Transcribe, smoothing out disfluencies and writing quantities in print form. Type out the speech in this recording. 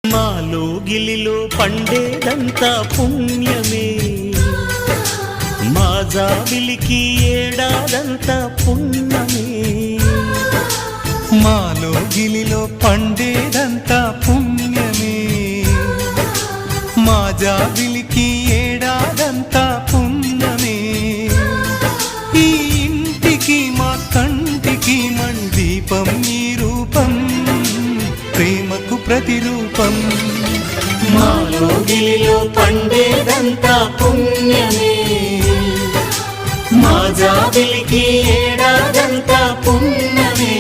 మాలో గిలిలో పండేదంతా పుణ్యమే, మా జాబిలికి ఏడాదంతా పుణ్యమే. మాలో గిలిలో పండేదంతా పుణ్యమే, మా జాబిలికి ఏడాదంతా పుణ్యమే. ఈ ఇంటికి మా కంటికి మందీపం ఈ రూపం, ప్రేమకు ప్రతిరూపం. మాలో గిలిలో పండేదంతా పుణ్యమే, మా జాబిలికి ఏడాదంతా పుణ్యమే.